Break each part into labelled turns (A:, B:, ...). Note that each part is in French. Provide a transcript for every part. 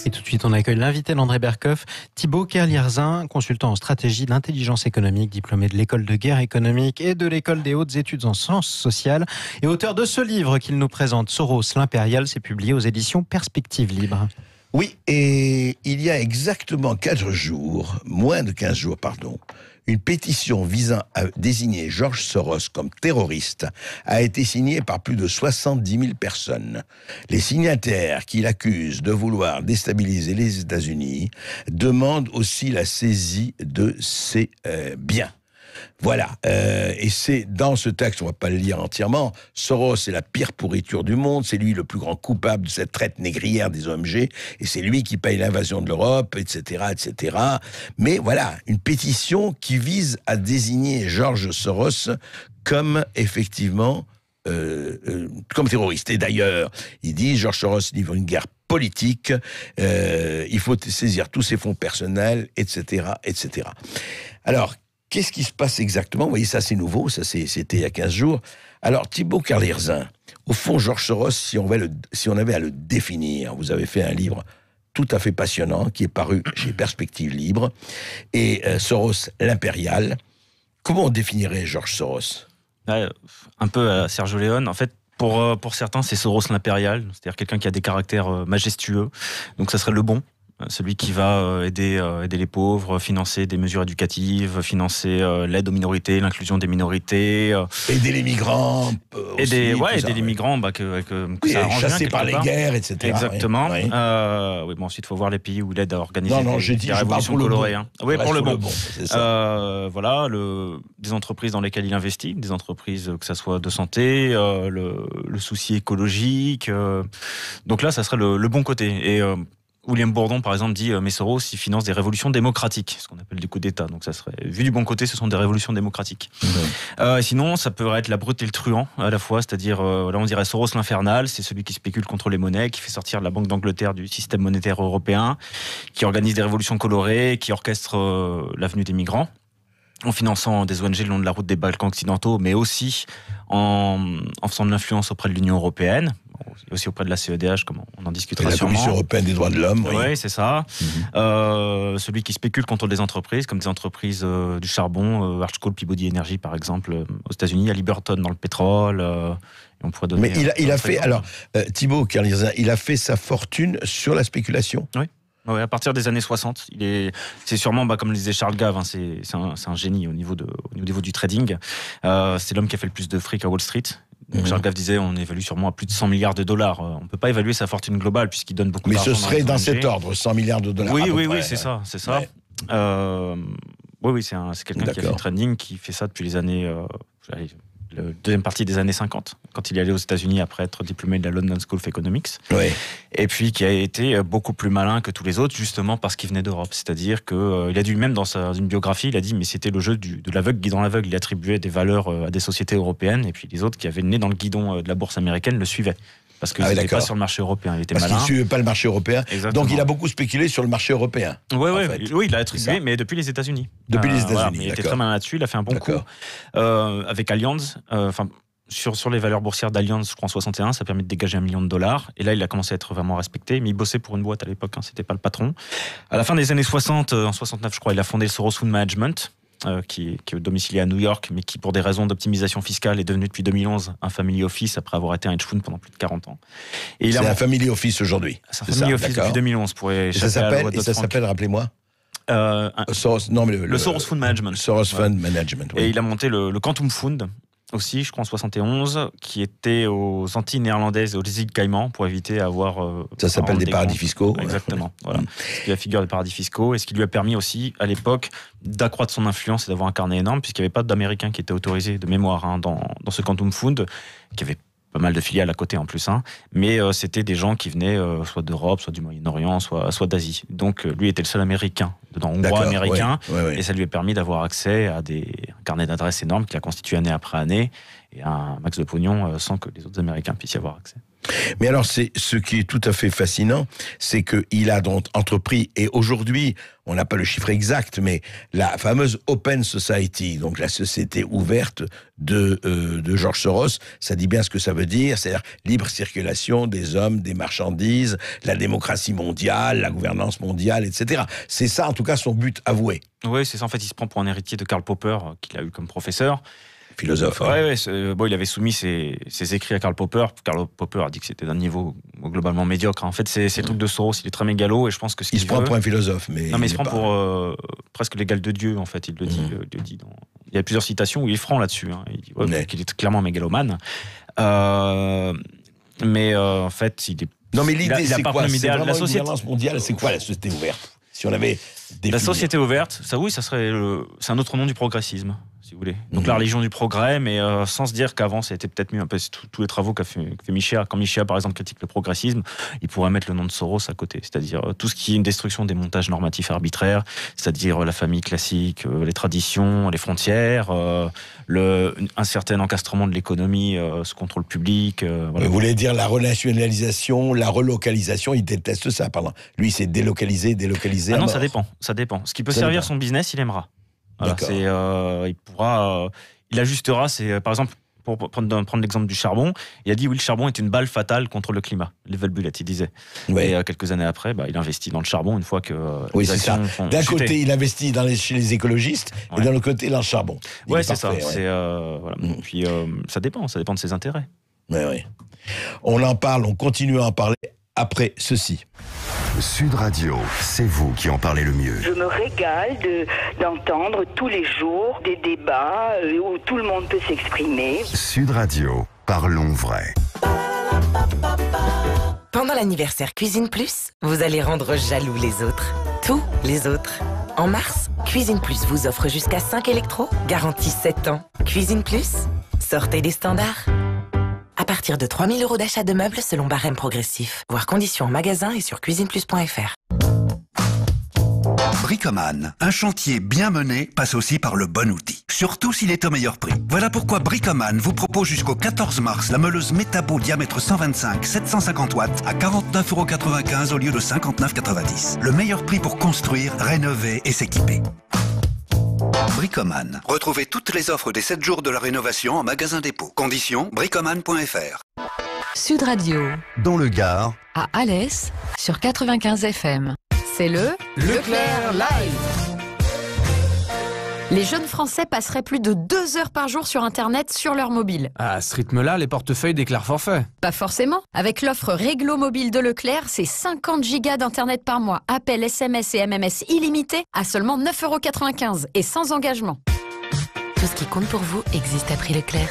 A: Et tout de suite, on accueille l'invité d'André Berkoff, Thibaut Kerlierzin, consultant en stratégie d'intelligence économique, diplômé de l'école de guerre économique et de l'école des hautes études en sciences sociales, et auteur de ce livre qu'il nous présente, Soros, l'impérial, c'est publié aux éditions Perspectives Libres.
B: Oui, et il y a exactement 15 jours, moins de 15 jours, pardon, une pétition visant à désigner George Soros comme terroriste a été signée par plus de 70 000 personnes. Les signataires qui l'accusent de vouloir déstabiliser les États-Unis demandent aussi la saisie de ses biens. Voilà, et c'est dans ce texte, on ne va pas le lire entièrement, Soros est la pire pourriture du monde, c'est lui le plus grand coupable de cette traite négrière des OMG, et c'est lui qui paye l'invasion de l'Europe, etc., etc. Mais voilà, une pétition qui vise à désigner George Soros comme, effectivement, comme terroriste. Et d'ailleurs, il dit, George Soros livre une guerre politique, il faut saisir tous ses fonds personnels, etc., etc. Alors, qu'est-ce qui se passe exactement? Vous voyez, ça c'est nouveau, c'était il y a 15 jours. Alors, Thibaut Kerlierzin, au fond, George Soros, si on avait à le définir, vous avez fait un livre tout à fait passionnant, qui est paru chez Perspectives Libres, et Soros, l'impérial. Comment on définirait George Soros?
C: Un peu à Sergio Leone, en fait. Pour certains, c'est Soros l'impérial, c'est-à-dire quelqu'un qui a des caractères majestueux, donc ça serait le bon. Celui qui va aider les pauvres, financer des mesures éducatives, financer l'aide aux minorités, l'inclusion des minorités.
B: Aider les migrants.
C: Aider les migrants, que ça arrange
B: chasser
C: bien,
B: par les guerres, etc.
C: Exactement.
B: Oui.
C: Bon, ensuite, il faut voir les pays où il aide à organiser des révolutions colorées.
B: Oui,
C: pour le bon.
B: C'est ça.
C: Voilà, des entreprises dans lesquelles il investit, des entreprises que ça soit de santé, le souci écologique. Donc là, ça serait le bon côté. Et William Bourdon, par exemple, dit mais Soros, il finance des révolutions démocratiques, ce qu'on appelle des coups d'État. Donc ça serait, vu du bon côté, ce sont des révolutions démocratiques. Sinon, ça peut être la brute et le truand à la fois, c'est-à-dire là on dirait Soros l'infernal, c'est celui qui spécule contre les monnaies, qui fait sortir la Banque d'Angleterre du système monétaire européen, qui organise des révolutions colorées, qui orchestre l'avenue des migrants, en finançant des ONG le long de la route des Balkans occidentaux, mais aussi en faisant de l'influence auprès de l'Union européenne, aussi auprès de la CEDH, comme on en discutera sûrement.
B: La Commission européenne des droits de l'homme.
C: Oui, c'est ça. Celui qui spécule contre des entreprises, comme des entreprises du charbon, Arch Coal, Peabody Energy, par exemple, aux États-Unis, à Liberton dans le pétrole. On pourrait donner.
B: Mais il a fait, alors, Thibaut Kerlierzin, il a fait sa fortune sur la spéculation.
C: Oui. Ouais, à partir des années 60, c'est sûrement, comme le disait Charles Gave, c'est un génie au niveau du trading. C'est l'homme qui a fait le plus de fric à Wall Street. Donc Charles Gave disait, on évalue sûrement à plus de 100 milliards de dollars. On ne peut pas évaluer sa fortune globale puisqu'il donne beaucoup d'argent.
B: Mais ce serait dans cet ordre, 100 milliards de dollars.
C: Oui, c'est ça. Ouais. Oui, c'est quelqu'un qui a fait le trading, qui fait ça depuis les années. La deuxième partie des années 50, quand il est allé aux États-Unis après être diplômé de la London School of Economics.
B: Oui.
C: Et puis qui a été beaucoup plus malin que tous les autres, justement parce qu'il venait d'Europe. C'est-à-dire qu'il a dit lui-même dans une biographie, il a dit mais c'était le jeu de l'aveugle guidant l'aveugle. Il attribuait des valeurs à des sociétés européennes, et puis les autres qui avaient le nez dans le guidon de la bourse américaine le suivaient. Parce qu'il n'était pas sur le marché européen, il était malin.
B: Parce qu'il ne suivait pas le marché européen.
C: Exactement.
B: Donc il a beaucoup spéculé sur le marché européen.
C: Oui, il a attribué, mais depuis les États-Unis.
B: Depuis les États-Unis,
C: voilà, il était très malin là-dessus, il a fait un bon coup. Avec Allianz, sur les valeurs boursières d'Allianz, je crois en 61, ça permet de dégager $1 million. Et là, il a commencé à être vraiment respecté. Mais il bossait pour une boîte à l'époque, c'était pas le patron. À la fin des années 60, en 69, je crois, il a fondé le Soros Fund Management, qui est domicilié à New York, mais qui, pour des raisons d'optimisation fiscale, est devenu depuis 2011 un family office après avoir été un hedge fund pendant plus de 40 ans.
B: C'est un family office aujourd'hui.
C: C'est un family office depuis 2011 pour échapper
B: à la loi
C: Dodd-Frank.
B: Ça s'appelle, rappelez-moi.
C: Soros,
B: non, mais
C: le Soros Fund Management.
B: Soros Fund Management. Oui.
C: Et il a monté le Quantum Fund aussi, je crois en 71, qui était aux Antilles néerlandaises et aux îles Caïmans pour éviter d'avoir.
B: Ça s'appelle des paradis fiscaux.
C: Exactement. Voilà. C'est la figure des paradis fiscaux, et ce qui lui a permis aussi, à l'époque, d'accroître son influence et d'avoir un carnet énorme, puisqu'il n'y avait pas d'Américains qui étaient autorisés de mémoire dans ce Quantum Fund, qui avait pas mal de filiales à côté en plus, mais c'était des gens qui venaient soit d'Europe, soit du Moyen-Orient, soit d'Asie. Donc lui était le seul américain, hongrois américain, et ça lui a permis d'avoir accès à un carnet d'adresses énorme qu'il a constitué année après année, et à un max de pognon sans que les autres Américains puissent y avoir accès.
B: Mais alors, ce qui est tout à fait fascinant, c'est qu'il a donc entrepris, et aujourd'hui, on n'a pas le chiffre exact, mais la fameuse Open Society, donc la société ouverte de George Soros, ça dit bien ce que ça veut dire, c'est-à-dire libre circulation des hommes, des marchandises, la démocratie mondiale, la gouvernance mondiale, etc. C'est ça, en tout cas, son but avoué.
C: Oui, c'est ça. En fait, il se prend pour un héritier de Karl Popper, qu'il a eu comme professeur.
B: Philosophe. Hein.
C: Ouais, bon, il avait soumis ses écrits à Karl Popper. Karl Popper a dit que c'était d'un niveau globalement médiocre. En fait, c'est le truc de Soros, il est très mégalo, et je pense que
B: il se prend pour un philosophe, mais
C: non, mais il se prend pour presque l'égal de Dieu. En fait, il le dit. Il y a plusieurs citations où il est franc là-dessus. Hein. Il dit qu'il est clairement mégalomane. Mais en fait, il est.
B: Non, mais l'idée, c'est quoi? C'est vraiment
C: la société
B: mondiale. C'est quoi la société ouverte? Si on avait
C: la société ouverte, ça serait c'est un autre nom du progressisme, si vous voulez. Donc la religion du progrès, mais sans se dire qu'avant c'était peut-être mieux. Un peu tous les travaux qu'a fait Michéa. Quand Michéa, par exemple, critique le progressisme, il pourrait mettre le nom de Soros à côté. C'est-à-dire tout ce qui est une destruction des montages normatifs arbitraires, c'est-à-dire la famille classique, les traditions, les frontières, un certain encastrement de l'économie, ce contrôle public.
B: Voilà. Vous voulez dire la renationalisation, la relocalisation, il déteste ça, pardon. Lui, c'est délocaliser.
C: Ah non, ça dépend. Ce qui peut servir son business, il aimera. Voilà, il ajustera. Par exemple, pour prendre l'exemple du charbon, il a dit oui, le charbon est une balle fatale contre le climat. Level Bullet, il disait. Ouais. Et quelques années après, il investit dans le charbon une fois que
B: oui, c'est ça. D'un côté, il investit chez les écologistes, et d'un autre côté, dans le charbon.
C: Ouais, c'est parfait, ça. Voilà. Puis ça dépend de ses intérêts.
B: Oui. On en parle, on continue à en parler après ceci.
D: Sud Radio, c'est vous qui en parlez le mieux.
E: Je me régale d'entendre tous les jours des débats où tout le monde peut s'exprimer.
D: Sud Radio, parlons vrai.
F: Pendant l'anniversaire Cuisine Plus, vous allez rendre jaloux les autres. Tous les autres. En mars, Cuisine Plus vous offre jusqu'à 5 électros, garantie 7 ans. Cuisine Plus, sortez des standards. À partir de 3 000 € d'achat de meubles selon barème progressif. Voir conditions en magasin et sur cuisineplus.fr.
G: Bricoman, un chantier bien mené passe aussi par le bon outil. Surtout s'il est au meilleur prix. Voilà pourquoi Bricoman vous propose jusqu'au 14 mars la meuleuse Metabo diamètre 125, 750 watts à 49,95 € au lieu de 59,90 €. Le meilleur prix pour construire, rénover et s'équiper. Bricoman. Retrouvez toutes les offres des 7 jours de la rénovation en magasin dépôt. Conditions, bricoman.fr.
H: Sud Radio.
D: Dans le Gard.
H: À Alès, sur 95 FM. C'est le
I: Leclerc Live.
H: Les jeunes Français passeraient plus de 2 heures par jour sur Internet sur leur mobile.
I: À ce rythme-là, les portefeuilles déclarent forfait.
H: Pas forcément. Avec l'offre Réglo Mobile de Leclerc, c'est 50 gigas d'Internet par mois, appels, SMS et MMS illimités à seulement 9,95 € et sans engagement.
J: Tout ce qui compte pour vous existe à prix Leclerc.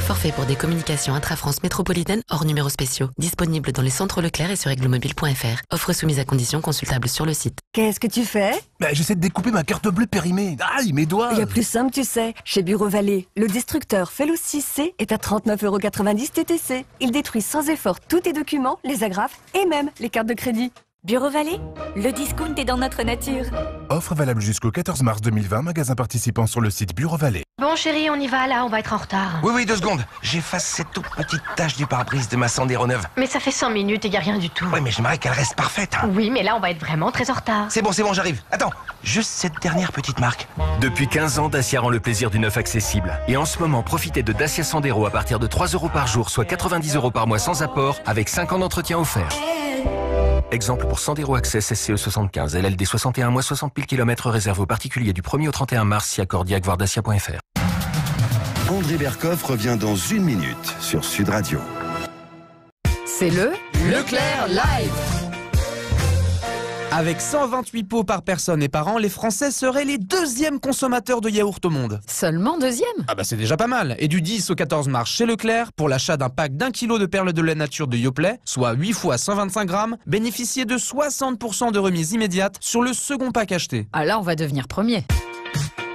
J: Forfait pour des communications intra-France métropolitaine hors numéros spéciaux. Disponible dans les centres Leclerc et sur aiglomobile.fr. Offre soumise à conditions consultables sur le site.
K: Qu'est-ce que tu fais?
L: J'essaie de découper ma carte bleue périmée. Aïe, mes doigts!
K: Il y a plus simple, tu sais. Chez Bureau Vallée, le destructeur Fellow 6C est à 39,90 € TTC. Il détruit sans effort tous tes documents, les agrafes et même les cartes de crédit.
M: Bureau Vallée, le discount est dans notre nature.
L: Offre valable jusqu'au 14 mars 2020, magasin participant sur le site Bureau Vallée.
N: Bon chérie, on y va là, on va être en retard.
O: Oui, 2 secondes. J'efface cette toute petite tache du pare-brise de ma Sandero neuve.
N: Mais ça fait 5 minutes et y a rien du tout.
O: Oui, mais j'aimerais qu'elle reste parfaite. Hein.
N: Oui, mais là on va être vraiment très en retard.
O: C'est bon, j'arrive. Attends, juste cette dernière petite marque.
P: Depuis 15 ans, Dacia rend le plaisir du neuf accessible. Et en ce moment, profitez de Dacia Sandero à partir de 3 € par jour, soit 90 € par mois sans apport, avec 5 ans d'entretien offert. Exemple pour Sandero Access SCE 75, LLD 61 mois 60 000 km réservé aux particuliers du 1er au 31 mars, si accordiaque, voir dacia.fr.
D: André Berkoff revient dans 1 minute sur Sud Radio.
H: C'est le
I: Leclerc Live. Avec 128 pots par personne et par an, les Français seraient les 2e consommateurs de yaourt au monde.
H: Seulement 2e?
I: Ah c'est déjà pas mal. Et du 10 au 14 mars chez Leclerc, pour l'achat d'un pack d'1 kg de perles de lait nature de Yoplait, soit 8 fois 125 grammes, bénéficiez de 60% de remise immédiate sur le second pack acheté.
H: Ah là, on va devenir premier.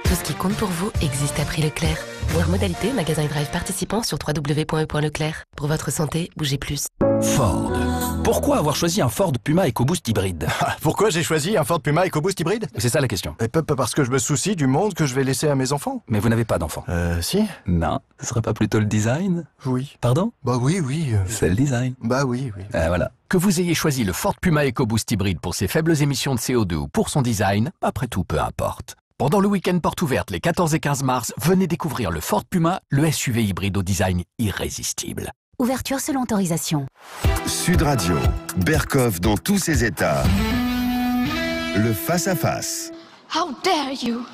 J: Tout Tout ce qui compte pour vous existe à prix Leclerc. Voir modalité, magasin et drive participants sur www.e.leclerc. Pour votre santé, bougez plus.
Q: Ford. Pourquoi avoir choisi un Ford Puma EcoBoost hybride?
R: Pourquoi j'ai choisi un Ford Puma EcoBoost hybride?
Q: C'est ça la question.
R: Parce que je me soucie du monde que je vais laisser à mes enfants.
Q: Mais vous n'avez pas d'enfants.
R: Si.
Q: Non, ce serait pas plutôt le design?
R: Oui.
Q: Pardon?
R: Bah oui.
Q: C'est le design.
R: Bah oui.
Q: Voilà. Que vous ayez choisi le Ford Puma EcoBoost hybride pour ses faibles émissions de CO2 ou pour son design, après tout, peu importe. Pendant le week-end porte ouverte les 14 et 15 mars, venez découvrir le Ford Puma, le SUV hybride au design irrésistible.
M: Ouverture selon autorisation.
D: Sud Radio, Berkoff dans tous ses états. Le face-à-face.
S: How dare you?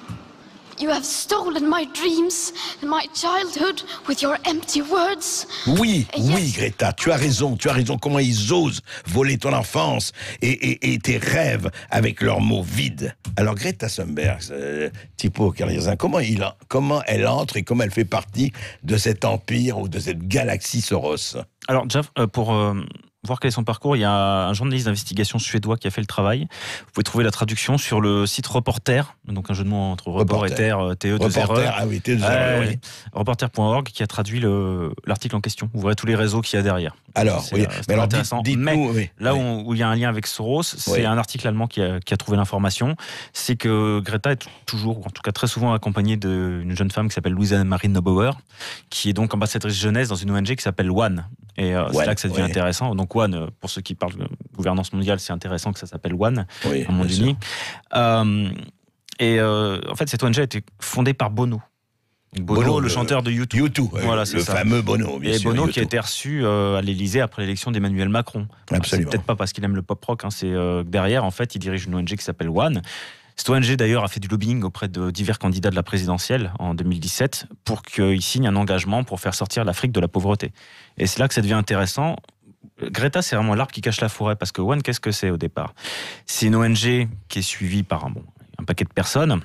S: You have stolen my dreams and my childhood with your empty words.
B: Oui, Greta, tu as raison. Comment ils osent voler ton enfance et tes rêves avec leurs mots vides. Alors Greta Thunberg, Thibaut Kerliazin, comment elle entre et comment elle fait partie de cet empire ou de cette galaxie Soros?
C: Alors déjà, pour voir quel est son parcours, il y a un journaliste d'investigation suédois qui a fait le travail. Vous pouvez trouver la traduction sur le site Reporter, donc un jeu de mots entre report et terre, TE2RE.
B: Ah oui, TE2RE, oui.
C: Reporter.org qui a traduit l'article en question. Vous verrez tous les réseaux qu'il y a derrière.
B: Alors,
C: c'est intéressant. Mais là où il y a un lien avec Soros, c'est un article allemand qui a trouvé l'information. C'est que Greta est toujours, ou en tout cas très souvent accompagnée d'une jeune femme qui s'appelle Louise-Marie Neubauer, qui est donc ambassadrice jeunesse dans une ONG qui s'appelle One. Et c'est là que ça devient intéressant. Donc One, pour ceux qui parlent de gouvernance mondiale, c'est intéressant que ça s'appelle One, en monde uni. En fait, cette ONG a été fondée par Bono. Bono, le chanteur de U2.
B: Voilà, c'est ça. Fameux Bono, bien sûr.
C: Et Bono
B: U2.
C: qui a été reçu à l'Élysée après l'élection d'Emmanuel Macron.
B: Absolument.
C: C'est peut-être pas parce qu'il aime le pop rock, c'est derrière, en fait, il dirige une ONG qui s'appelle One. Cette ONG, d'ailleurs, a fait du lobbying auprès de divers candidats de la présidentielle en 2017 pour qu'ils signent un engagement pour faire sortir l'Afrique de la pauvreté. Et c'est là que ça devient intéressant. Greta, c'est vraiment l'arbre qui cache la forêt, parce que One, qu'est-ce que c'est au départ? C'est une ONG qui est suivie par un paquet de personnes,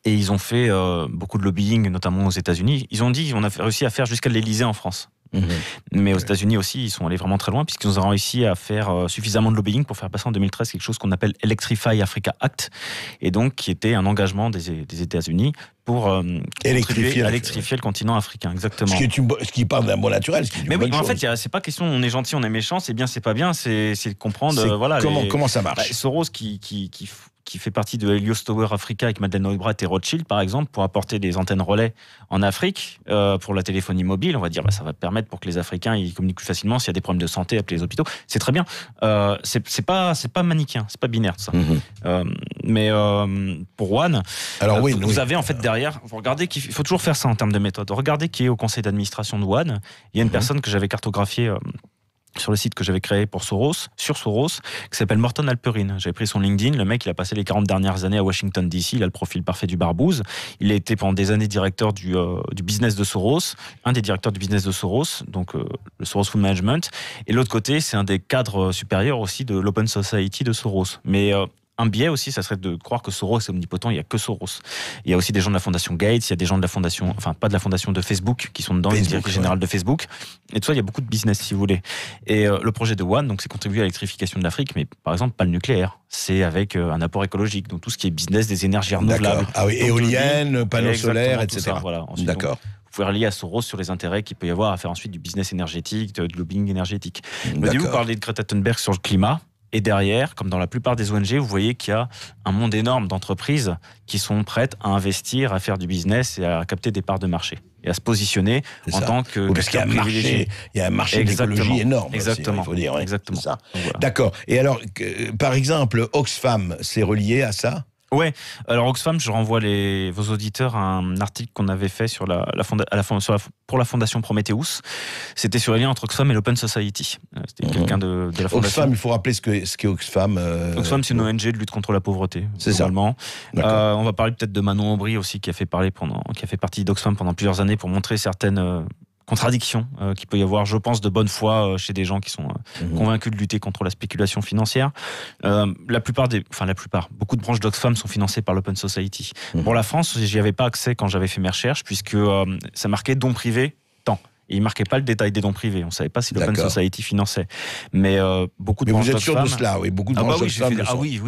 C: et ils ont fait beaucoup de lobbying, notamment aux États-Unis. Ils ont dit, on a réussi à faire jusqu'à l'Élysée en France. Mais aux États-Unis aussi, ils sont allés vraiment très loin, puisqu'ils ont réussi à faire suffisamment de lobbying pour faire passer en 2013 quelque chose qu'on appelle Electrify Africa Act, et donc qui était un engagement des États-Unis pour électrifier le continent africain, exactement.
B: Ce qui parle d'un bon naturel.
C: Mais oui, en fait, c'est pas question on est gentil, on est méchant, c'est bien, c'est pas bien, c'est comprendre
B: comment ça marche.
C: Soros qui fait partie de Helios Tower Africa avec Madeleine Albright et Rothschild, par exemple, pour apporter des antennes relais en Afrique pour la téléphonie mobile. On va dire, ça va permettre pour que les Africains ils communiquent plus facilement s'il y a des problèmes de santé, appeler les hôpitaux. C'est très bien. C'est pas manichéen, c'est pas binaire ça. Mais pour One, vous avez en fait derrière, vous regardez qu'il faut toujours faire ça en termes de méthode. Regardez qui est au conseil d'administration de One. Il y a une personne que j'avais cartographiée sur le site que j'avais créé pour Soros, qui s'appelle Morton Alperin. J'avais pris son LinkedIn, le mec il a passé les 40 dernières années à Washington DC, il a le profil parfait du barbouze, il a été pendant des années directeur du business de Soros, un des directeurs du business de Soros, donc le Soros Food Management, et l'autre côté c'est un des cadres supérieurs aussi de l'Open Society de Soros. Mais un biais aussi, ça serait de croire que Soros est omnipotent, il n'y a que Soros. Il y a aussi des gens de la fondation Gates, il y a des gens de la fondation, enfin pas de la fondation de Facebook, qui sont dedans, le directeur général de Facebook. Et tout ça, il y a beaucoup de business, si vous voulez. Et le projet de One, donc c'est contribuer à l'électrification de l'Afrique, mais par exemple pas le nucléaire. C'est avec un apport écologique, donc tout ce qui est business des énergies renouvelables.
B: Ah oui, éoliennes, panneaux solaires, etc.
C: Ça, voilà. Ensuite,
B: d'accord.
C: Vous pouvez relier à Soros sur les intérêts qu'il peut y avoir à faire ensuite du business énergétique, du lobbying énergétique. Mais vous parlez de Greta Thunberg sur le climat. Et derrière, comme dans la plupart des ONG, vous voyez qu'il y a un monde énorme d'entreprises qui sont prêtes à investir, à faire du business et à capter des parts de marché. Et à se positionner en tant que...
B: Parce qu'il y a un marché d'écologie énorme.
C: Exactement.
B: Aussi, il faut dire,
C: exactement.
B: Ça.
C: Voilà.
B: D'accord. Et alors, par exemple, Oxfam, c'est relié à ça ?
C: Ouais. Alors Oxfam, je renvoie vos auditeurs à un article qu'on avait fait sur pour la fondation Prometheus. C'était sur les liens entre Oxfam et l'Open Society. C'était quelqu'un de la fondation.
B: Oxfam, il faut rappeler ce qu'est Oxfam.
C: Oxfam, c'est une ONG de lutte contre la pauvreté.
B: C'est ça.
C: On va parler peut-être de Manon Aubry aussi, qui a fait partie d'Oxfam pendant plusieurs années pour montrer certaines contradiction qu'il peut y avoir, je pense, de bonne foi chez des gens qui sont convaincus de lutter contre la spéculation financière. Beaucoup de branches d'Oxfam sont financées par l'Open Society. Pour la France, j'y avais pas accès quand j'avais fait mes recherches, puisque ça marquait dons privés, tant. Et il marquait pas le détail des dons privés. On savait pas si l'Open
B: D'accord.
C: Society finançait. Mais beaucoup de
B: Mais
C: branches
B: vous êtes sûr de
C: d'Oxfam-
B: cela, oui, beaucoup de branches d'Oxfam le sont.
C: oui,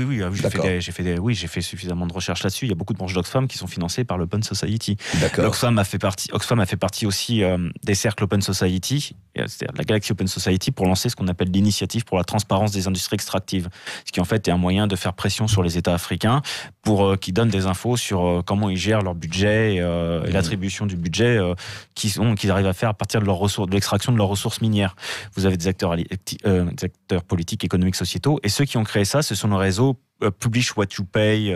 B: D'accord.
C: j'ai fait suffisamment de recherches là-dessus. Il y a beaucoup de branches d'Oxfam qui sont financées par l'Open Society.
B: D'accord.
C: Oxfam a fait partie aussi des cercles Open Society, c'est-à-dire de la Galaxy Open Society, pour lancer ce qu'on appelle l'initiative pour la transparence des industries extractives. Ce qui en fait est un moyen de faire pression sur les États africains pour qu'ils donnent des infos sur comment ils gèrent leur budget et l'attribution du budget qu'ils arrivent à faire à partir de leurs ressources, de l'extraction de leurs ressources minières. Vous avez des acteurs politiques, économiques, sociétaux, et ceux qui ont créé ça, ce sont le réseau Publish What You Pay,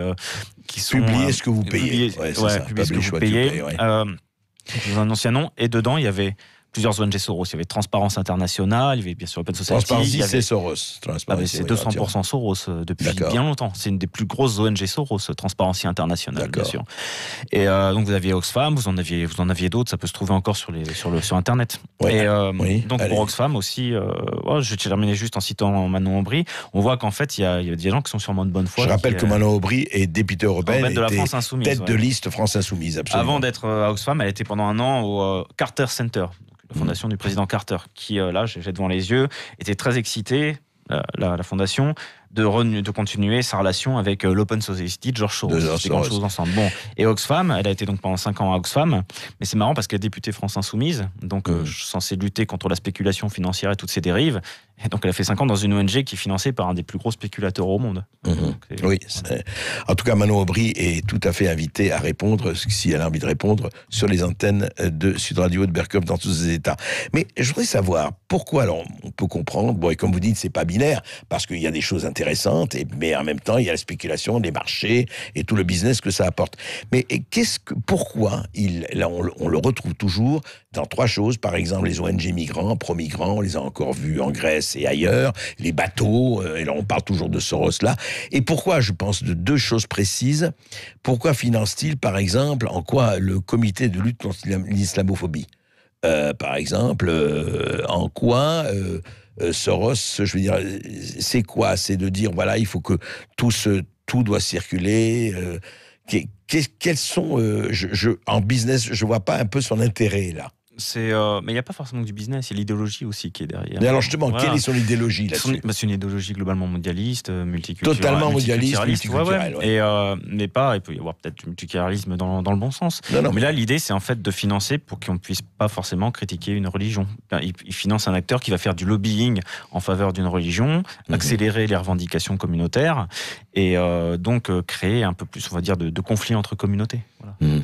C: qui sont
B: Publiez ce que vous payez.
C: publiez
B: Ouais, c'est ça.
C: publiez ce que
B: Publish
C: vous
B: what you
C: payez.
B: pay, ouais.
C: Dans un ancien nom, et dedans il y avait plusieurs ONG Soros. Il y avait Transparence Internationale, il y avait bien sûr Open Society.
B: Transparency,
C: il y avait...
B: c'est Soros.
C: c'est 200% Soros depuis bien longtemps. C'est une des plus grosses ONG Soros, Transparency Internationale, bien sûr. Et donc vous aviez Oxfam, vous en aviez d'autres, ça peut se trouver encore sur Internet.
B: Ouais.
C: Et donc pour Oxfam aussi, je vais terminer juste en citant Manon Aubry, on voit qu'en fait il y a des gens qui sont sûrement de bonne foi.
B: Je rappelle que Manon Aubry est députée européenne,
C: de la France Insoumise,
B: tête de liste France Insoumise, absolument.
C: Avant d'être à Oxfam, elle était pendant un an au Carter Center, la fondation du président Carter, qui, là, j'ai devant les yeux, était très excitée, la fondation, de continuer sa relation avec l'Open Society de George Soros. C'est grand chose ensemble. Bon. Et Oxfam, elle a été donc pendant 5 ans à Oxfam, mais c'est marrant parce qu'elle est députée France Insoumise, donc censée lutter contre la spéculation financière et toutes ses dérives. Et donc elle a fait 5 ans dans une ONG qui est financée par un des plus gros spéculateurs au monde.
B: Oui. En tout cas, Manon Aubry est tout à fait invitée à répondre, si elle a envie de répondre, sur les antennes de Sud Radio de Berkov dans tous ses états. Mais je voudrais savoir pourquoi, alors on peut comprendre, bon, et comme vous dites, c'est pas binaire, parce qu'il y a des choses intéressantes, mais en même temps, il y a la spéculation, les marchés et tout le business que ça apporte. Mais pourquoi là, on le retrouve toujours dans 3 choses, par exemple les ONG migrants, pro-migrants, on les a encore vus en Grèce et ailleurs, les bateaux, et là on parle toujours de Soros là. Et pourquoi, je pense, de 2 choses précises. Pourquoi finance-t-il, par exemple, en quoi le comité de lutte contre l'islamophobie, par exemple, en quoi Soros, je veux dire, c'est quoi? C'est de dire, voilà, il faut que tout doit circuler. Quels sont, en business, je vois pas un peu son intérêt là.
C: Mais il n'y a pas forcément que du business, il y a l'idéologie aussi qui est derrière.
B: Mais alors justement, quelle est son idéologie là-dessus?
C: C'est une idéologie globalement mondialiste, multiculturelle.
B: Totalement mondialiste, multiculturelle.
C: Ouais. Mais pas, il peut y avoir peut-être du multiculturalisme dans le bon sens.
B: Non,
C: mais là, l'idée, c'est en fait de financer pour qu'on ne puisse pas forcément critiquer une religion. Il finance un acteur qui va faire du lobbying en faveur d'une religion, accélérer les revendications communautaires et donc créer un peu plus, on va dire, de conflits entre communautés. Voilà.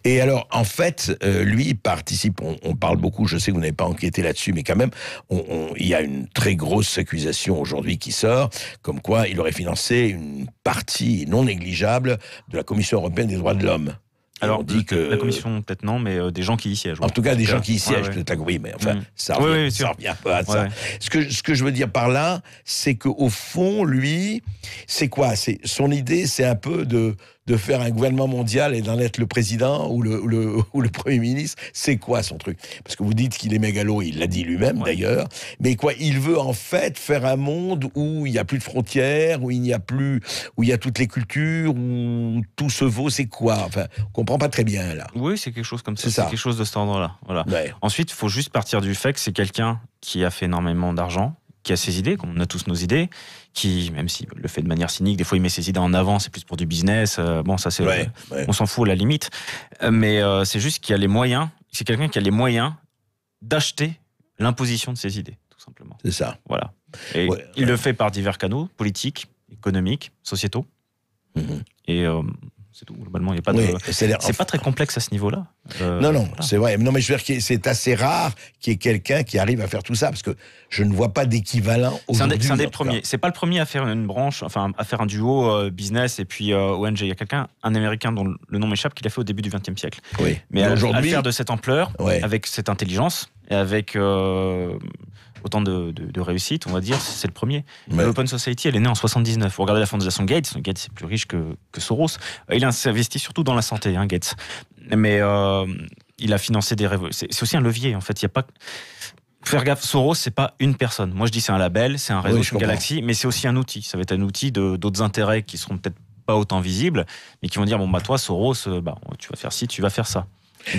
B: Et alors, en fait, lui, il participe, on parle beaucoup, je sais que vous n'avez pas enquêté là-dessus, mais quand même, il y a une très grosse accusation aujourd'hui qui sort, comme quoi il aurait financé une partie non négligeable de la Commission européenne des droits de l'homme.
C: Alors, on dit que la commission, peut-être non, mais des gens qui y siègent.
B: En tout cas, des gens qui y siègent, peut-être, oui, mais enfin, ça revient un peu à ça. Ce que je veux dire par là, c'est qu'au fond, lui, c'est quoi? Son idée, c'est un peu de faire un gouvernement mondial et d'en être le président ou le Premier ministre. C'est quoi son truc? Parce que vous dites qu'il est mégalo, il l'a dit lui-même d'ailleurs, mais quoi, il veut en fait faire un monde où il n'y a plus de frontières, où il y a toutes les cultures, où tout se vaut, c'est quoi? Enfin, on comprend pas très bien là.
C: Oui, c'est quelque chose comme ça.
B: C'est
C: quelque chose de cet ordre-là. Voilà.
B: Ouais.
C: Ensuite, il faut juste partir du fait que c'est quelqu'un qui a fait énormément d'argent, qui a ses idées, comme on a tous nos idées, qui, même s'il le fait de manière cynique, des fois il met ses idées en avant, c'est plus pour du business, bon ça c'est, on s'en fout à la limite, mais c'est juste qu'il a les moyens, c'est quelqu'un qui a les moyens d'acheter l'imposition de ses idées, tout simplement.
B: C'est ça.
C: Voilà. Et il le fait par divers canaux, politiques, économiques, sociétaux, et c'est tout. Globalement, il y a pas c'est pas très complexe à ce niveau-là.
B: Non, voilà. C'est vrai. Non, mais je veux dire que c'est assez rare qu'il y ait quelqu'un qui arrive à faire tout ça, parce que je ne vois pas d'équivalent aujourd'hui.
C: C'est un des premiers. C'est pas le premier à faire une branche, enfin, à faire un duo business et puis ONG. Il y a un Américain dont le nom m'échappe, qui l'a fait au début du XXe siècle.
B: Oui.
C: Mais à le faire de cette ampleur, avec cette intelligence et avec autant de réussite, on va dire, c'est le premier. L'Open Society, elle est née en 79. Vous regardez la fondation Gates, Gates c'est plus riche que Soros. Il a investi surtout dans la santé, Gates. Mais il a financé des révolutions. C'est aussi un levier, en fait. Il y a pas... Faire gaffe, Soros, c'est pas une personne. Moi, je dis c'est un label, c'est un réseau, c'est une galaxie, mais c'est aussi un outil. Ça va être un outil d'autres intérêts qui seront peut-être pas autant visibles, mais qui vont dire, bon, bah, toi, Soros, tu vas faire ci, tu vas faire ça.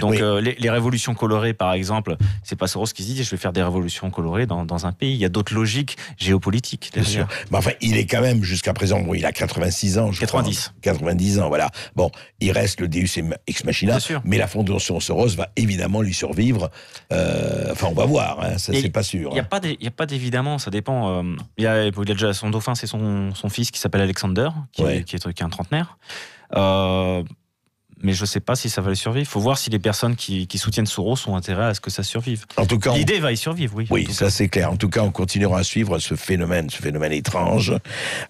C: Donc les révolutions colorées, par exemple, c'est pas Soros qui se dit je vais faire des révolutions colorées dans un pays. Il y a d'autres logiques géopolitiques.
B: Bien sûr. Mais enfin, il est quand même, jusqu'à présent, bon, il a 86 ans, je
C: 90.
B: crois. 90 ans, voilà. Bon, il reste le Deus ex machina, mais la fondation Soros va évidemment lui survivre. Enfin, on va voir, hein, ça c'est pas sûr.
C: Il n'y a pas d'évidemment, ça dépend. Il a déjà son dauphin, c'est son fils qui s'appelle Alexander, qui est un trentenaire. Mais je ne sais pas si ça va le survivre. Il faut voir si les personnes qui soutiennent Soros ont intérêt à ce que ça survive.
B: En tout cas,
C: l'idée va y survivre, oui.
B: Oui, ça c'est clair. En tout cas, on continuera à suivre ce phénomène étrange,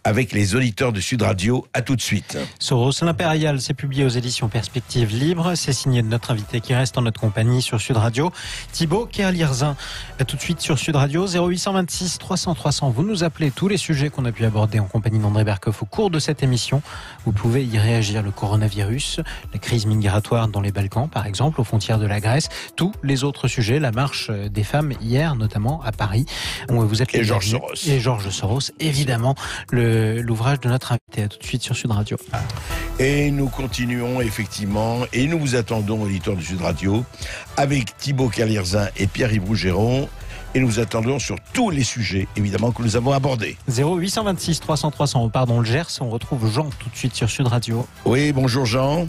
B: avec les auditeurs de Sud Radio. À tout de suite.
A: Soros, l'impérial, c'est publié aux éditions Perspectives Libres. C'est signé de notre invité qui reste en notre compagnie sur Sud Radio, Thibaut Kerlirzin. À tout de suite sur Sud Radio, 0826 300 300. Vous nous appelez tous les sujets qu'on a pu aborder en compagnie d'André Berkoff au cours de cette émission. Vous pouvez y réagir. Le coronavirus, la crise migratoire dans les Balkans, par exemple, aux frontières de la Grèce, tous les autres sujets, la marche des femmes hier, notamment à Paris. Vous êtes
B: et Georges Soros.
A: Et Georges Soros, évidemment, l'ouvrage de notre invité. À tout de suite sur Sud Radio.
B: Et nous continuons effectivement, et nous vous attendons, auditeurs de Sud Radio, avec Thibaut Kerlirzin et Pierre-Yves Rougeron. Et nous attendons sur tous les sujets, évidemment, que nous avons abordés.
A: 0826 300 300, pardon, le Gers. On retrouve Jean tout de suite sur Sud Radio.
B: Oui, bonjour Jean.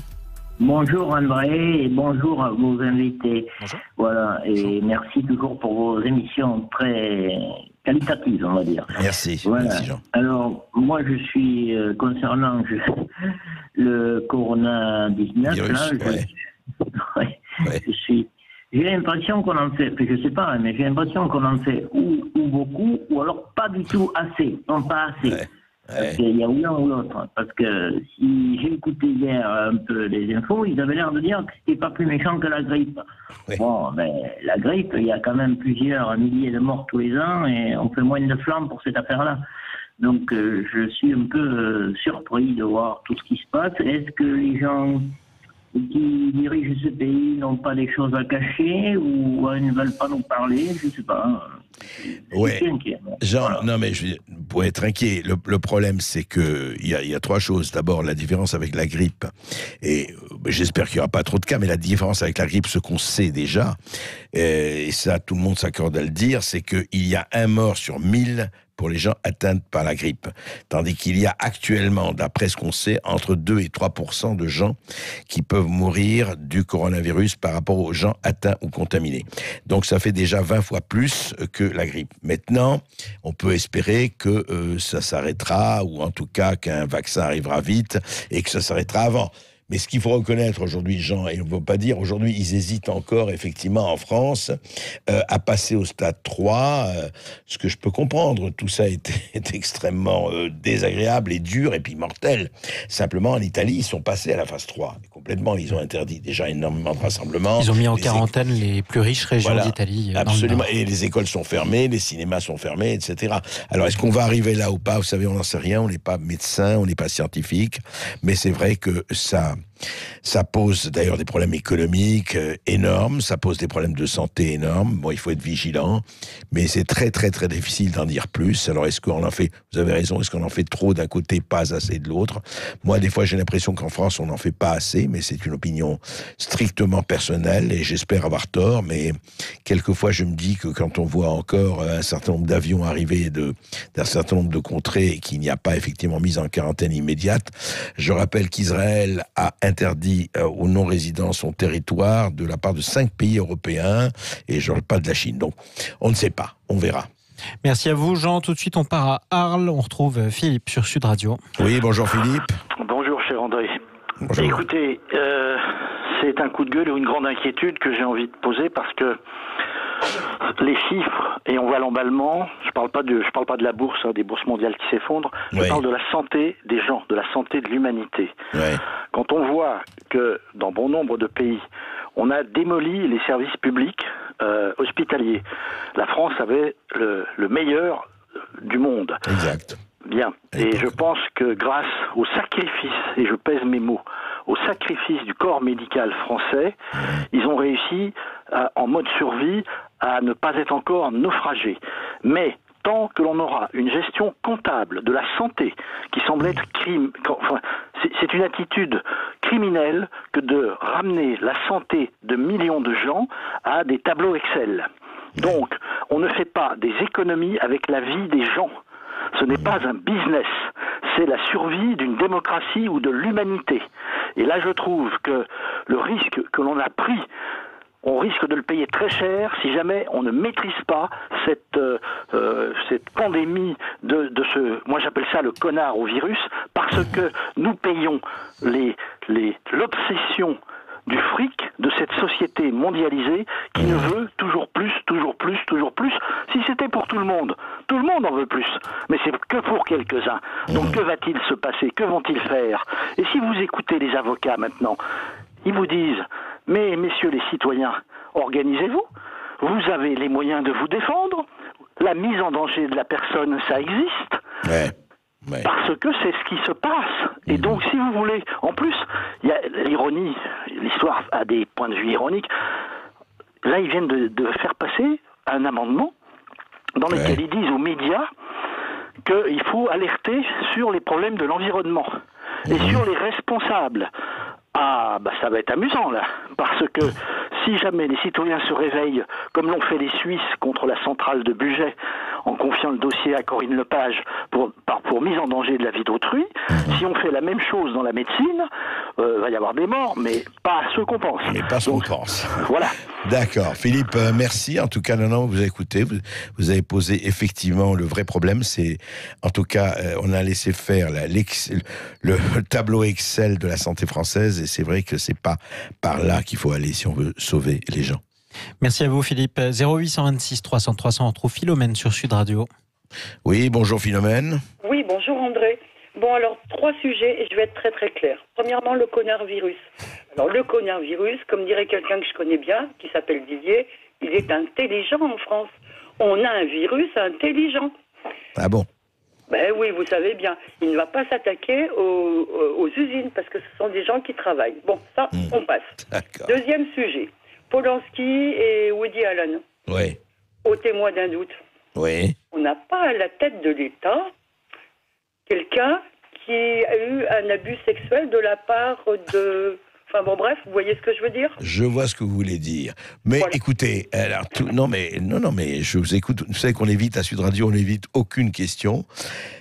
T: Bonjour André et bonjour à vos invités.
C: Bonjour.
T: Voilà, et merci toujours pour vos émissions très qualitatives, on va dire.
B: Merci,
T: voilà.
B: Merci Jean.
T: Alors, moi je suis, concernant le Corona-19, j'ai l'impression qu'on en fait, je sais pas, mais j'ai l'impression qu'on en fait ou beaucoup, ou alors pas du tout assez, non pas assez. Parce qu'il y a ou l'un ou l'autre. Parce que si j'ai écouté hier un peu les infos, ils avaient l'air de dire que c'était pas plus méchant que la grippe. Bon, mais la grippe, il y a quand même plusieurs milliers de morts tous les ans et on fait moins de flammes pour cette affaire-là. Donc je suis un peu surpris de voir tout ce qui se passe. Est-ce que les gens qui dirigent ce pays n'ont pas des choses à cacher ou ne veulent pas nous parler? Je sais pas.
B: Ouais. Jean, non mais vous pouvez être inquiet. Le problème, c'est que il y a trois choses. D'abord, la différence avec la grippe, et j'espère qu'il n'y aura pas trop de cas, mais la différence avec la grippe, ce qu'on sait déjà, et ça, tout le monde s'accorde à le dire, c'est qu'il y a 1 mort sur 1000 pour les gens atteints par la grippe. Tandis qu'il y a actuellement, d'après ce qu'on sait, entre 2 et 3% de gens qui peuvent mourir du coronavirus par rapport aux gens atteints ou contaminés. Donc ça fait déjà 20 fois plus que la grippe. Maintenant, on peut espérer que ça s'arrêtera, ou en tout cas qu'un vaccin arrivera vite et que ça s'arrêtera avant. Mais ce qu'il faut reconnaître aujourd'hui, Jean, et on ne peut pas dire, aujourd'hui, ils hésitent encore, effectivement, en France, à passer au stade 3, ce que je peux comprendre. Tout ça est extrêmement désagréable et dur, et puis mortel. Simplement, en Italie, ils sont passés à la phase 3. Complètement, ils ont interdit déjà énormément de rassemblements.
A: Ils ont mis en quarantaine les plus riches régions d'Italie.
B: Absolument, et les écoles sont fermées, les cinémas sont fermés, etc. Alors, est-ce qu'on va arriver là ou pas? Vous savez, on n'en sait rien, on n'est pas médecin, on n'est pas scientifique, mais c'est vrai que ça pose d'ailleurs des problèmes économiques énormes, ça pose des problèmes de santé énormes. Bon, il faut être vigilant, mais c'est très très très difficile d'en dire plus. Alors est-ce qu'on en fait, vous avez raison, est-ce qu'on en fait trop d'un côté, pas assez de l'autre? Moi, des fois, j'ai l'impression qu'en France, on n'en fait pas assez, mais c'est une opinion strictement personnelle et j'espère avoir tort, mais quelquefois, je me dis que quand on voit encore un certain nombre d'avions arriver d'un certain nombre de contrées et qu'il n'y a pas effectivement mise en quarantaine immédiate, je rappelle qu'Israël a interdit aux non-résidents son territoire de la part de 5 pays européens, et je ne parle pas de la Chine. Donc, on ne sait pas, on verra.
A: Merci à vous, Jean. Tout de suite, on part à Arles. On retrouve Philippe sur Sud Radio.
B: Oui, bonjour Philippe.
U: Bonjour, cher André.
B: Bonjour.
U: Écoutez, c'est un coup de gueule ou une grande inquiétude que j'ai envie de poser parce que les chiffres, et on voit l'emballement, je parle pas de la bourse, des bourses mondiales qui s'effondrent, je parle de la santé des gens, de la santé de l'humanité. Quand on voit que dans bon nombre de pays, on a démoli les services publics hospitaliers. La France avait le meilleur du monde.
B: Exact.
U: Bien. Et je pense que grâce au sacrifice, et je pèse mes mots, au sacrifice du corps médical français, ils ont réussi, en mode survie, à ne pas être encore naufragés. Mais tant que l'on aura une gestion comptable de la santé qui semble être c'est une attitude criminel que de ramener la santé de millions de gens à des tableaux Excel. Donc, on ne fait pas des économies avec la vie des gens. Ce n'est pas un business, c'est la survie d'une démocratie ou de l'humanité. Et là, je trouve que le risque que l'on a pris, on risque de le payer très cher si jamais on ne maîtrise pas cette pandémie de ce, moi j'appelle ça le connard au virus, parce que nous payons l'obsession du fric de cette société mondialisée qui ne veut toujours plus, toujours plus, toujours plus. Si c'était pour tout le monde en veut plus, mais c'est que pour quelques-uns. Donc que va-t-il se passer? Que vont-ils faire? Et si vous écoutez les avocats maintenant, ils vous disent, mais messieurs les citoyens, organisez-vous, vous avez les moyens de vous défendre, la mise en danger de la personne, ça existe.
B: Ouais.
U: Parce que c'est ce qui se passe. Et donc, si vous voulez, en plus, il y a l'ironie, l'histoire a des points de vue ironiques. Là, ils viennent de faire passer un amendement dans lequel ils disent aux médias qu'il faut alerter sur les problèmes de l'environnement et sur les responsables. Ah, bah ça va être amusant là, parce que si jamais les citoyens se réveillent, comme l'ont fait les Suisses contre la centrale de Bugey, en confiant le dossier à Corinne Lepage pour mise en danger de la vie d'autrui, si on fait la même chose dans la médecine, va y avoir des morts, mais pas ceux qu'on pense.
B: Mais pas ce qu'on pense.
U: Voilà.
B: D'accord. Philippe, merci. En tout cas, non, vous avez écouté, vous avez posé effectivement le vrai problème. C'est, en tout cas, on a laissé faire le tableau Excel de la santé française, et c'est vrai que c'est pas par là qu'il faut aller si on veut sauver les gens.
A: Merci à vous, Philippe. 0826 300 300, on retrouve Philomène sur Sud Radio.
B: Oui, bonjour Philomène.
E: Oui, bonjour André. Bon, alors, 3 sujets, et je vais être très très clair. Premièrement, le connard virus. Alors, le connard virus, comme dirait quelqu'un que je connais bien, qui s'appelle Didier, il est intelligent en France. On a un virus intelligent.
B: Ah bon?
E: Ben oui, vous savez bien. Il ne va pas s'attaquer aux usines, parce que ce sont des gens qui travaillent. Bon, ça, on passe.
B: D'accord.
E: Deuxième sujet. Polanski et Woody Allen.
B: Oui.
E: Au témoin d'un doute.
B: Oui.
E: On n'a pas à la tête de l'État quelqu'un qui a eu un abus sexuel de la part de... Enfin bon, bref, vous voyez ce que je veux dire?
B: Je vois ce que vous voulez dire. Mais voilà. Écoutez, alors, non, mais je vous écoute. Vous savez qu'on évite à Sud Radio, on n'évite aucune question.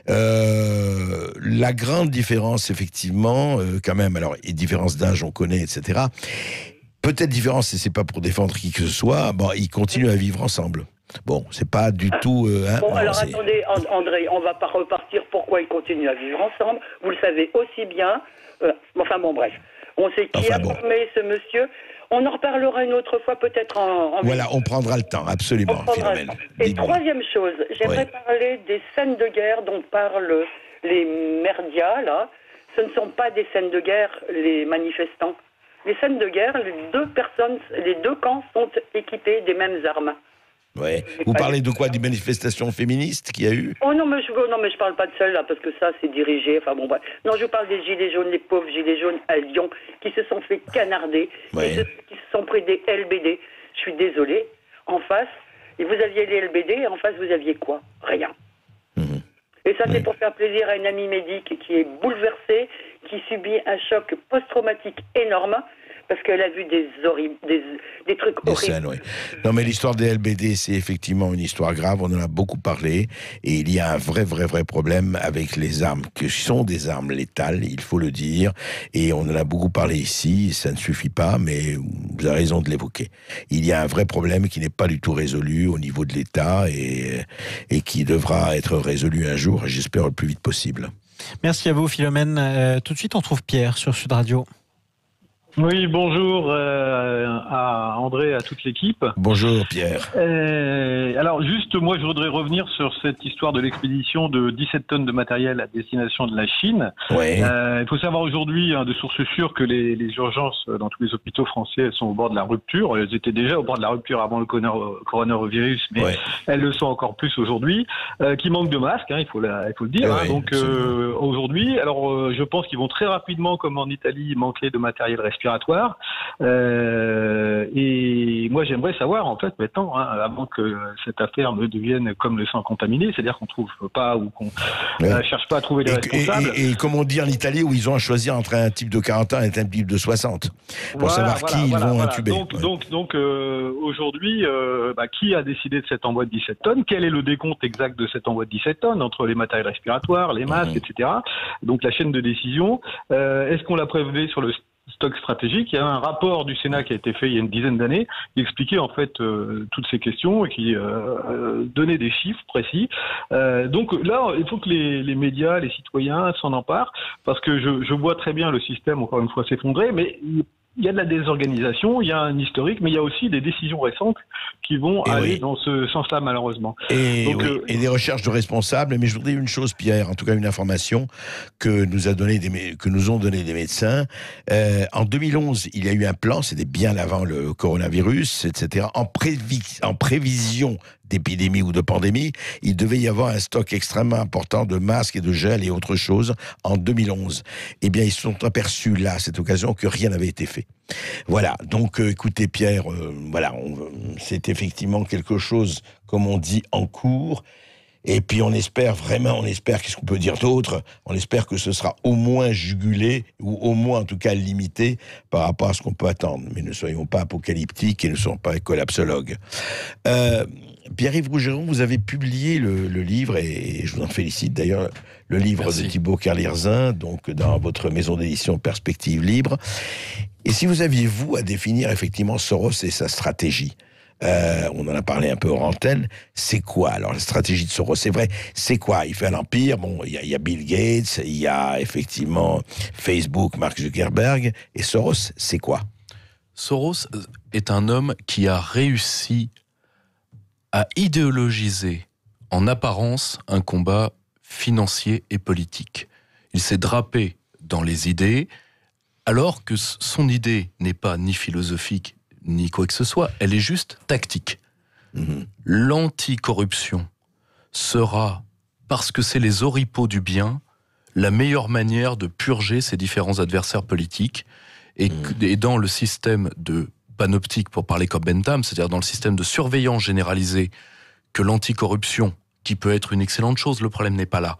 B: La grande différence, effectivement, quand même, alors, les différences d'âge, on connaît, etc. Peut-être différence, et c'est pas pour défendre qui que ce soit, bon, ils continuent à vivre ensemble. Bon, c'est pas du tout...
E: bon, alors attendez, André, on va pas repartir pourquoi ils continuent à vivre ensemble. Vous le savez aussi bien. Enfin bon, bref. On sait qui a formé ce monsieur. On en reparlera une autre fois, peut-être en...
B: Voilà, on prendra le temps, absolument, Philomène.
E: Et troisième chose, j'aimerais parler des scènes de guerre dont parlent les médias, là. Ce ne sont pas des scènes de guerre, les manifestants. Les scènes de guerre, les deux camps sont équipés des mêmes armes.
B: Ouais. Vous parlez de quoi? Des manifestations féministes qu'il y a eu?
E: Oh non, mais je parle pas de celles-là, parce que ça, c'est dirigé. Enfin bon, bref. Non, je parle des gilets jaunes, les pauvres gilets jaunes à Lyon, qui se sont fait canarder, qui se sont pris des LBD. Je suis désolée. En face, et vous aviez les LBD, et en face, vous aviez quoi? Rien. Et ça, c'est pour faire plaisir à une amie médic qui est bouleversée, qui subit un choc post-traumatique énorme, parce qu'elle a vu des trucs horribles.
B: Scènes, oui. Non, mais l'histoire des LBD, c'est effectivement une histoire grave. On en a beaucoup parlé. Et il y a un vrai problème avec les armes, qui sont des armes létales, il faut le dire. Et on en a beaucoup parlé ici. Ça ne suffit pas, mais vous avez raison de l'évoquer. Il y a un vrai problème qui n'est pas du tout résolu au niveau de l'État et qui devra être résolu un jour, j'espère le plus vite possible.
A: Merci à vous, Philomène. Tout de suite, on trouve Pierre sur Sud Radio.
V: Oui, bonjour à André et à toute l'équipe.
B: Bonjour Pierre.
V: Alors juste, moi je voudrais revenir sur cette histoire de l'expédition de 17 tonnes de matériel à destination de la Chine.
B: Ouais.
V: Il faut savoir aujourd'hui, de sources sûres, que les urgences dans tous les hôpitaux français elles sont au bord de la rupture. Elles étaient déjà au bord de la rupture avant le coronavirus, mais elles le sont encore plus aujourd'hui. Qui manque de masques, il faut le dire. Donc aujourd'hui, alors je pense qu'ils vont très rapidement, comme en Italie, manquer de matériel respiratoire. respiratoire. Et moi, j'aimerais savoir, en fait, maintenant, hein, avant que cette affaire ne devienne comme le sang contaminé, c'est-à-dire qu'on trouve pas ou qu'on cherche pas à trouver les responsables.
B: Et comme on dit en Italie, où ils ont à choisir entre un type de 40 ans et un type de 60 pour savoir qui ils vont intuber.
V: Donc aujourd'hui, qui a décidé de cet envoi de 17 tonnes? Quel est le décompte exact de cet envoi de 17 tonnes entre les matériels respiratoires, les masques, etc. Donc la chaîne de décision. Est-ce qu'on l'a prélevé sur le stock stratégique? Il y a un rapport du Sénat qui a été fait il y a une dizaine d'années qui expliquait en fait toutes ces questions et qui donnait des chiffres précis. Donc là, il faut que les médias, les citoyens s'en emparent, parce que je vois très bien le système encore une fois s'effondrer, mais il y a de la désorganisation, il y a un historique, mais il y a aussi des décisions récentes qui vont aller dans ce sens-là, malheureusement.
B: Et des recherches de responsables. Mais je voudrais une chose, Pierre, en tout cas une information que nous ont donné des médecins. En 2011, il y a eu un plan, c'était bien avant le coronavirus, etc. En prévision d'épidémie ou de pandémie, il devait y avoir un stock extrêmement important de masques et de gel et autre chose en 2011. Eh bien, ils se sont aperçus là, à cette occasion, que rien n'avait été fait. Voilà, donc écoutez Pierre, c'est effectivement quelque chose, comme on dit, en cours. Et puis on espère, qu'est-ce qu'on peut dire d'autre? On espère que ce sera au moins jugulé, ou au moins en tout cas limité par rapport à ce qu'on peut attendre. Mais ne soyons pas apocalyptiques et ne soyons pas collapsologues. Pierre-Yves Rougeron, vous avez publié le livre, et je vous en félicite d'ailleurs, le livre de Thibaut Kerlirzin, donc dans votre maison d'édition Perspective Libre. Et si vous aviez, vous, à définir effectivement Soros et sa stratégie, on en a parlé un peu hors antenne, c'est quoi alors la stratégie de Soros? C'est vrai, c'est quoi? Il fait un empire, bon, il y a Bill Gates, il y a effectivement Facebook, Mark Zuckerberg, et Soros, c'est quoi?
F: Soros est un homme qui a réussi à idéologiser en apparence un combat financier et politique. Il s'est drapé dans les idées, alors que son idée n'est pas ni philosophique, ni quoi que ce soit, elle est juste tactique. L'anticorruption sera, parce que c'est les oripeaux du bien, la meilleure manière de purger ses différents adversaires politiques, et dans le système de panoptique, pour parler comme Bentham, c'est-à-dire dans le système de surveillance généralisée, que l'anticorruption, qui peut être une excellente chose, le problème n'est pas là.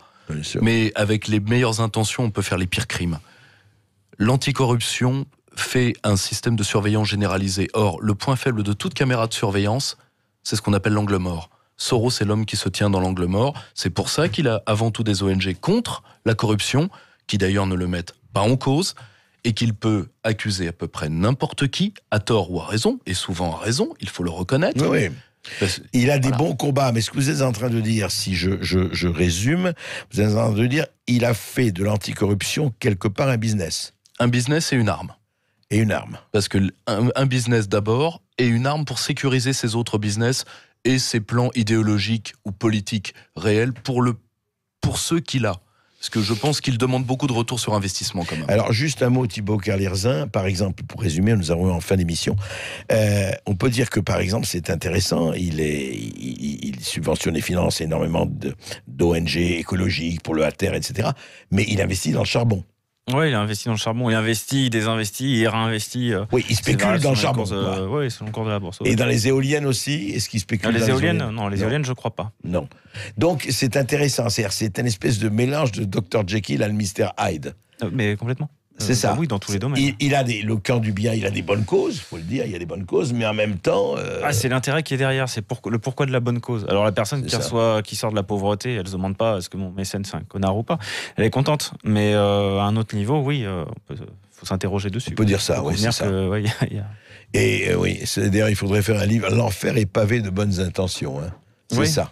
F: Mais avec les meilleures intentions, on peut faire les pires crimes. L'anticorruption fait un système de surveillance généralisée. Or, le point faible de toute caméra de surveillance, c'est ce qu'on appelle l'angle mort. Soros est l'homme qui se tient dans l'angle mort. C'est pour ça qu'il a avant tout des ONG contre la corruption, qui d'ailleurs ne le mettent pas en cause, et qu'il peut accuser à peu près n'importe qui, à tort ou à raison, et souvent à raison, il faut le reconnaître.
B: Oui. Il a des bons combats, mais ce que vous êtes en train de dire, si je résume, vous êtes en train de dire, il a fait de l'anticorruption quelque part un business.
F: Un business et une arme.
B: Et une arme.
F: Parce que un business d'abord, et une arme pour sécuriser ses autres business et ses plans idéologiques ou politiques réels pour ceux qu'il a. Parce que je pense qu'il demande beaucoup de retour sur investissement quand même.
B: Alors juste un mot, Thibaut Kerlirzin, par exemple, pour résumer, nous avons eu en fin d'émission, on peut dire que par exemple c'est intéressant, il subventionne et finance énormément d'ONG écologiques pour le ATER, etc. Mais il investit dans le charbon.
C: Oui, il a investi dans le charbon, il investit, il désinvestit, il réinvestit.
B: Oui, il spécule dans le charbon.
C: Oui, c'est le cours de la bourse.
B: Et dans les éoliennes aussi, est-ce qu'il spécule
C: dans
B: les éoliennes?
C: Non, les éoliennes, je ne crois pas.
B: Non. Donc, c'est intéressant. C'est une espèce de mélange de Dr. Jekyll à le Mr. Hyde.
C: Mais complètement.
B: C'est ça.
C: Oui, dans tous les domaines.
B: Il a le camp du bien, il a des bonnes causes, il faut le dire, il y a des bonnes causes, mais en même temps...
C: c'est l'intérêt qui est derrière, c'est le pourquoi de la bonne cause. Alors la personne qui sort de la pauvreté, elle ne se demande pas est-ce que mon mécène c'est un connard ou pas. Elle est contente, mais à un autre niveau, oui, faut s'interroger dessus.
B: On peut dire ça, oui, c'est ça. Et oui, d'ailleurs, il faudrait faire un livre, L'enfer est pavé de bonnes intentions. Hein. C'est ça.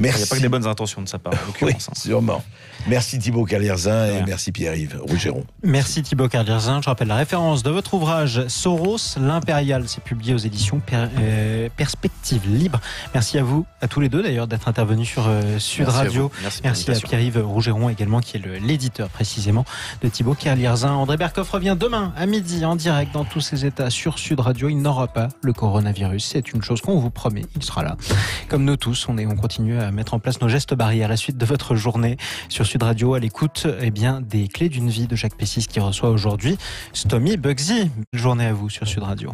B: Merci.
C: Il n'y a pas que des bonnes intentions de sa part, en l'occurrence.
B: Oui, sûrement. Merci Thibaut Kerlirzin et merci Pierre-Yves Rougeron.
A: Merci Thibaut Kerlirzin. Je rappelle la référence de votre ouvrage Soros, l'impérial. C'est publié aux éditions Perspective Libre. Merci à vous, à tous les deux d'ailleurs, d'être intervenus sur Sud Radio. Merci à Pierre-Yves Rougeron également, qui est l'éditeur précisément de Thibaut Kerlirzin. André Berkoff revient demain à midi en direct dans tous ses états sur Sud Radio. Il n'aura pas le coronavirus. C'est une chose qu'on vous promet. Il sera là. Comme nous tous, on continue à mettre en place nos gestes barrières. La suite de votre journée sur Sud Radio à l'écoute des clés d'une vie de Jacques Pessis qui reçoit aujourd'hui Stomy Bugsy. Belle journée à vous sur Sud Radio.